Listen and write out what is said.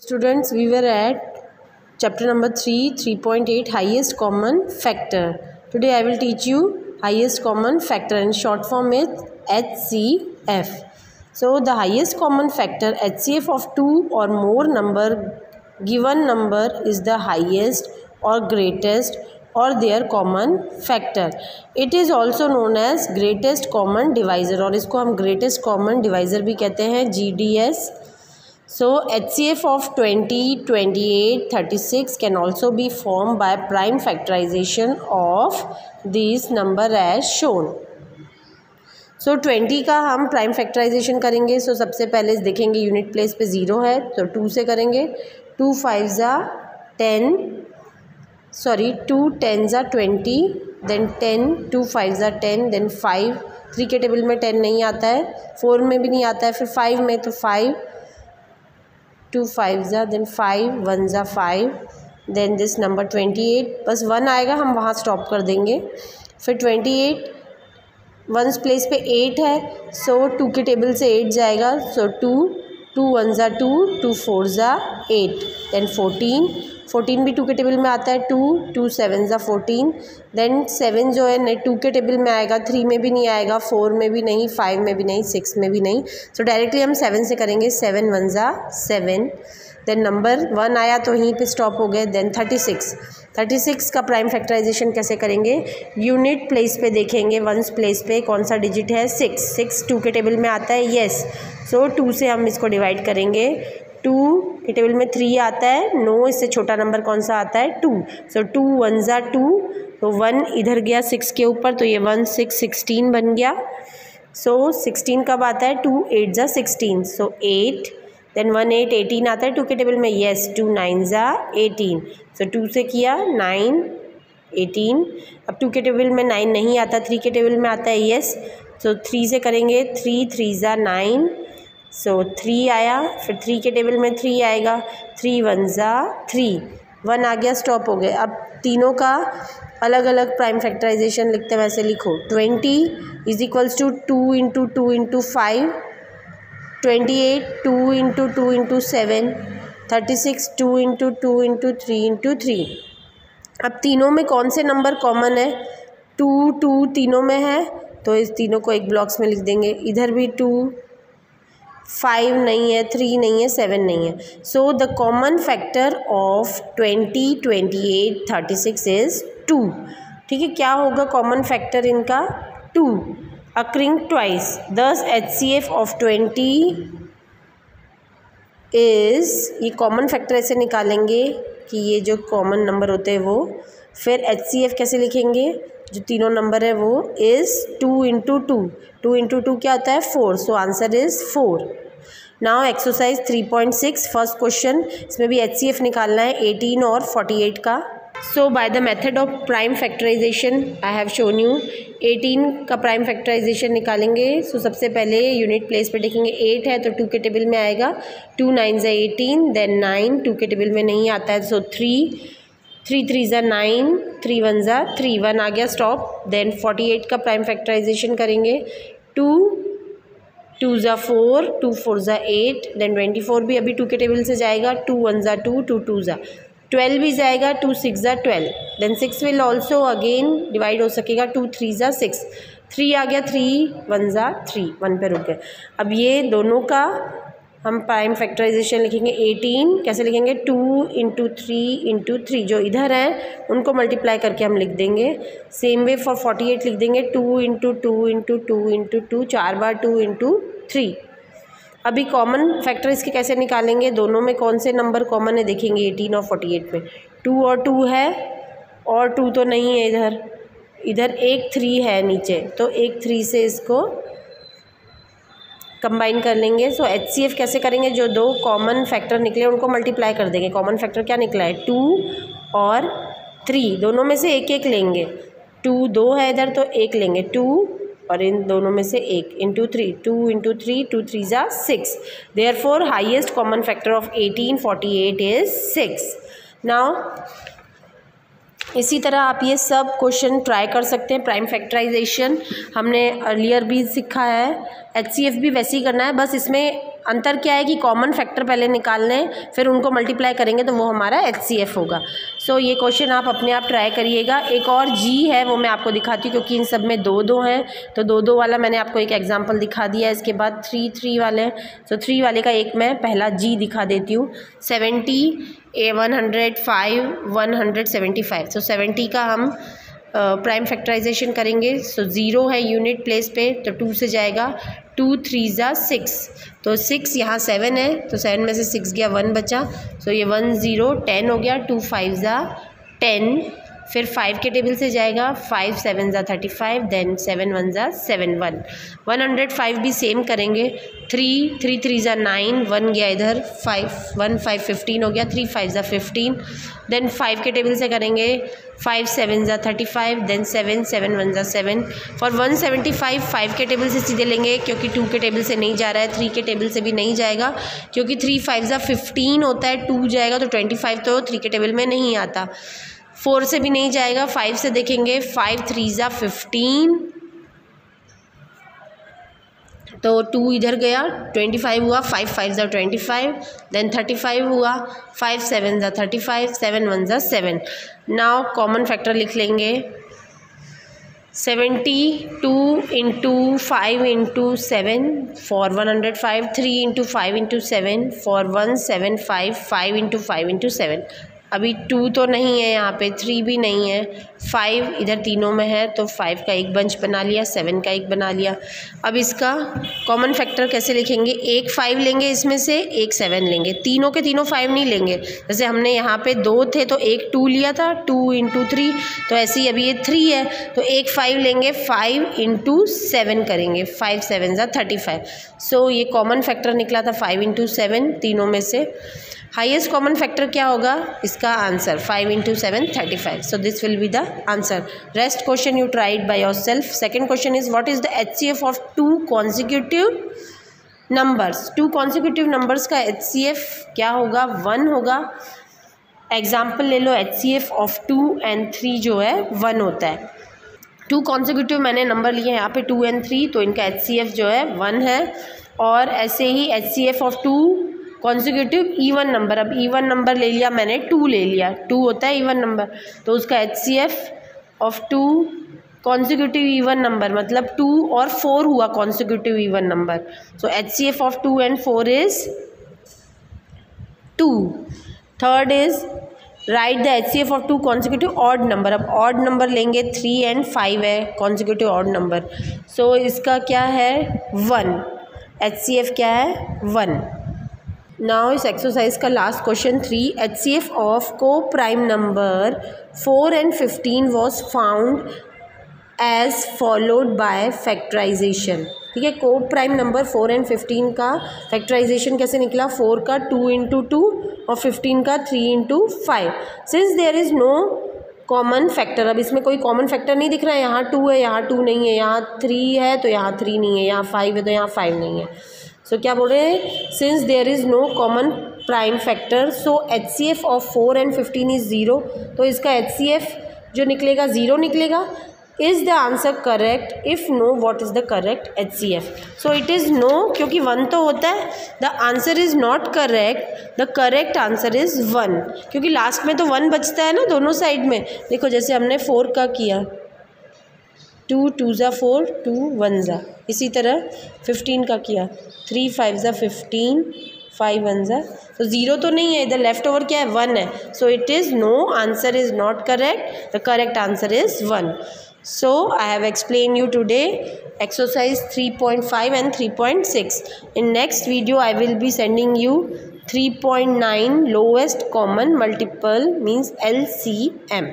Students, we were at chapter number 3, 3.8 highest common factor. Today I will teach you highest common factor. In short form is HCF. So the highest common factor HCF of two or more given number is the highest or greatest or their common factor. It is also known as greatest common divisor और इसको हम greatest common divisor भी कहते हैं, GDS. So HCF of 20, 28, 36 can also be formed by prime factorization of these number as shown. So 20 का हम prime factorisation करेंगे. So सबसे पहले देखेंगे यूनिट प्लेस पे 0 है तो 2 से करेंगे. 2 5 ज़ा 10, सॉरी 2 10 ज़ा 20, देन 10, 2 5 ज़ा 10, देन 5. 3 के टेबल में 10 नहीं आता है, 4 में भी नहीं आता है, फिर 5 में तो 5, 2 5 ज़ा, देन 5, 1 ज़ा 5, देन दिस नंबर 28. बस 1 आएगा हम वहाँ स्टॉप कर देंगे. फिर 28 वंस प्लेस पे 8 है, सो 2 के टेबल से 8 जाएगा. सो 2 1 ज़ा 2, 2 4 ज़ा 8, देन 14 भी 2 के टेबल में आता है. 2 7 ज़ा 14, देन 7 जो है 2 के टेबल में आएगा, 3 में भी नहीं आएगा, 4 में भी नहीं, 5 में भी नहीं, 6 में भी नहीं. सो डायरेक्टली हम 7 से करेंगे. 7 1 ज़ा 7, देन नंबर 1 आया तो यहीं पे स्टॉप हो गए. देन 36 का प्राइम फैक्टराइजेशन कैसे करेंगे? यूनिट प्लेस पे देखेंगे. वंस प्लेस पे कौन सा डिजिट है? 6 2 के टेबल में आता है. येस. सो 2 से हम इसको डिवाइड करेंगे. 2 के टेबल में 3 आता है. नो, इससे छोटा नंबर कौन सा आता है? 2. सो 2 1 ज़ा 2, तो 1 इधर गया 6 के ऊपर, तो ये 1 6 16 बन गया. सो 16 कब आता है? 2 8 ज़ा 16, सो 8, देन 1 8 18 आता है 2 के टेबल में. येस. 2 9 ज़ा 18, सो 2 से किया 9 18. अब 2 के टेबल में 9 नहीं आता, 3 के टेबल में आता है. येस. सो 3 से करेंगे. 3 3 ज़ा 9, सो 3 आया. फिर 3 के टेबल में 3 आएगा. 3 1 ज़ा 3, 1 आ गया, स्टॉप हो गए. अब तीनों का अलग अलग प्राइम फैक्टराइजेशन लिखते हैं, वैसे लिखो. 20 is equals to 2 into 2 into 5, 28 2 into 2 into 7, 36 2 into 2 into 3 into 3. अब तीनों में कौन से नंबर कॉमन है? 2 2 तीनों में है, तो इस तीनों को एक ब्लॉक्स में लिख देंगे. इधर भी 2, 5 नहीं है, 3 नहीं है, 7 नहीं है. So the common factor of 20 28 36 is 2. ठीक है, क्या होगा कॉमन फैक्टर इनका? 2 occurring twice. Thus HCF of 20 is, ये कॉमन फैक्टर ऐसे निकालेंगे कि ये जो कॉमन नंबर होते हैं वो. फिर HCF कैसे लिखेंगे? जो तीनों नंबर है वो इज़ 2 इंटू 2 इंटू 2 क्या होता है? 4. So answer is 4. Now exercise 3.6 first question. इसमें भी HCF निकालना है 18 और 48 का. So by the method of prime factorization I have shown you. 18 का प्राइम फैक्टराइजेशन निकालेंगे. सो सबसे पहले यूनिट प्लेस पे देखेंगे. 8 है तो 2 के टेबल में आएगा. 2 9 ज़ा 18, देन 9 2 के टेबल में नहीं आता है, सो 3 3 ज़ा 9, 3 1 ज़ा 3, 1 आ गया, स्टॉप. देन 48 का प्राइम फैक्टराइजेशन करेंगे. 2 2 ज़ा 4, 2 4 ज़ा 8, देन 24 भी अभी 2 के टेबल से जाएगा. 2 1 ज़ा 2, 2 2 ज़ा 12 भी जाएगा. 2 6 ज़ा 12, then 6 will also again divide हो सकेगा. 2 3 ज़ा 6, 3 आ गया. 3 1 ज़ा 3, 1 पे रुक गए. अब ये दोनों का हम प्राइम फैक्टराइजेशन लिखेंगे. 18 कैसे लिखेंगे? 2 इंटू 3 इंटू 3, जो इधर हैं उनको मल्टीप्लाई करके हम लिख देंगे. सेम वे फॉर 48 लिख देंगे. 2 इंटू 2 इंटू 2 इंटू 2, 4 बार 2 इंटू 3. अभी कॉमन फैक्टर इसके कैसे निकालेंगे? दोनों में कौन से नंबर कॉमन है देखेंगे. 18 और 48 में 2 और 2 है, और 2 तो नहीं है इधर एक 3 है नीचे, तो एक 3 से इसको कंबाइन कर लेंगे. सो HCF कैसे करेंगे? जो दो कॉमन फैक्टर निकले उनको मल्टीप्लाई कर देंगे. कॉमन फैक्टर क्या निकला है? 2 और 3, दोनों में से एक एक लेंगे. 2 2 है इधर तो एक लेंगे 2, और इन दोनों में से एक इंटू 3, 2 इंटू 3, 2 3 ज़ा 6. Therefore highest common factor of 18 48 is 6. Now इसी तरह आप ये सब क्वेश्चन ट्राई कर सकते हैं. प्राइम फैक्टराइजेशन हमने अर्लियर भी सीखा है. HCF भी वैसे ही करना है, बस इसमें अंतर क्या है कि कॉमन फैक्टर पहले निकालने हैं, फिर उनको मल्टीप्लाई करेंगे तो वो हमारा HCF होगा। सो ये क्वेश्चन आप अपने आप ट्राई करिएगा। एक और G है वो मैं आपको दिखाती हूँ, क्योंकि इन सब में 2-2 हैं, तो 2-2 वाला मैंने आपको एक एग्जाम्पल दिखा दिया। इसके बाद 3-3 वाले हैं, तो 3 वाले का एक मैं पहला G दिखा देती हूँ। 70, 105, 175। सो 70 का हम प्राइम फैक्टराइजेशन करेंगे। सो 0 है यूनिट प्लेस पे, तो 2 से जाएगा। 2 3 ज़ा 6, तो 6 यहाँ 7 है, तो 7 में से 6 गया, 1 बचा। सो ये 1 0 10 हो गया। 2 5 ज़ा 10, फिर 5 के टेबल से जाएगा। 5 7 ज़ा 35, देन 7 1 ज़ा 7 1। 105 भी सेम करेंगे। 3 3 3 ज़ा 9, 1 गया इधर, 5 1 5 15 हो गया। 3 5 ज़ा 15, देन 5 के टेबल से करेंगे। 5 7 ज़ा 35, देन 7 7 1 ज़ा 7। फॉर 175 5 के टेबल से सीधे लेंगे, क्योंकि 2 के टेबल से नहीं जा रहा है। 3 के टेबल से भी नहीं जाएगा, क्योंकि 3 5 ज़ा 15 होता है। 2 जाएगा तो 25, तो 3 के टेबल में नहीं आता। 4 से भी नहीं जाएगा। 5 से देखेंगे। 5 3 ज़ा 15, तो 2 इधर गया, 25 हुआ। 5 5 ज़ा 25, देन 35 हुआ। 5 7 ज़ा 35, 7 1 ज़ा 7। नाउ कॉमन फैक्टर लिख लेंगे। 72 into 5 into 7 for 105, 3 into 5 into 7 for 175, 5 into 5 into 7। अभी 2 तो नहीं है यहाँ पे, 3 भी नहीं है, 5 इधर तीनों में है, तो 5 का एक बंच बना लिया, 7 का एक बना लिया। अब इसका कॉमन फैक्टर कैसे लिखेंगे? एक 5 लेंगे इसमें से, एक 7 लेंगे, तीनों के तीनों 5 नहीं लेंगे। जैसे हमने यहाँ पे 2 थे तो एक 2 लिया था, 2 इंटू 3, तो ऐसे ही अभी ये 3 है तो एक 5 लेंगे, 5 इंटू 7 करेंगे। 5 7 ज़ा 35। सो ये कॉमन फैक्टर निकला था 5 इंटू 7 तीनों में से। हाईएस्ट कॉमन फैक्टर क्या होगा? इसका answer 5 into 7 35। So this will be the answer. Rest question you tried by your self. Second question is what is the HCF of 2 consecutive numbers? 2 consecutive numbers का HCF क्या होगा? 1 होगा। Example ले लो, HCF of 2 and 3 जो है 1 होता है। 2 consecutive मैंने नंबर लिए यहाँ पे 2 and 3, तो इनका HCF जो है 1 है। और ऐसे ही HCF of 2 consecutive even number, अब इवन नंबर ले लिया मैंने, 2 ले लिया, 2 होता है इवन नंबर, तो उसका HCF of 2 consecutive even number मतलब 2 और 4 हुआ consecutive even number. So HCF of 2 and 4 is 2। Third is right the HCF of 2 consecutive odd number. अब ऑड नंबर लेंगे, 3 and 5 है कॉन्जिक्यूटिव ऑड नंबर, सो इसका क्या है? 1। HCF क्या है? 1। नाउ इस एक्सरसाइज का लास्ट क्वेश्चन 3, HCF ऑफ को prime number 4 and 15 was found as followed by factorisation. ठीक है, को प्राइम नंबर 4 and 15 का फैक्टराइजेशन कैसे निकला? 4 का 2 इंटू 2 और 15 का 3 into 5। Since there is no common factor, अब इसमें कोई कॉमन फैक्टर नहीं दिख रहा है। यहाँ 2 है, यहाँ 2 नहीं है, यहाँ 3 है तो यहाँ 3 नहीं है, यहाँ 5 है तो यहाँ 5 नहीं है। सो क्या बोल रहे हैं? Since there is no common prime factor, so HCF of 4 and 15 is 0, तो इसका HCF जो निकलेगा 0 निकलेगा। Is the answer correct? If no, what is the correct HCF? So it is no, क्योंकि 1 तो होता है। The answer is not correct, the correct answer is 1, क्योंकि लास्ट में तो 1 बचता है ना दोनों साइड में। देखो जैसे हमने 4 का किया, 2 2 ज़ा 4, 2 1 ज़ा, इसी तरह 15 का किया, 3 5 ज़ा 15, 5 1 ज़ा, तो 0 तो नहीं है इधर, लेफ्ट ओवर क्या है? 1 है। So it is no, answer is not correct, the correct answer is 1. So I have explained you today exercise 3.5 and 3.6. In next video I will be sending you 3.9 lowest common multiple means LCM.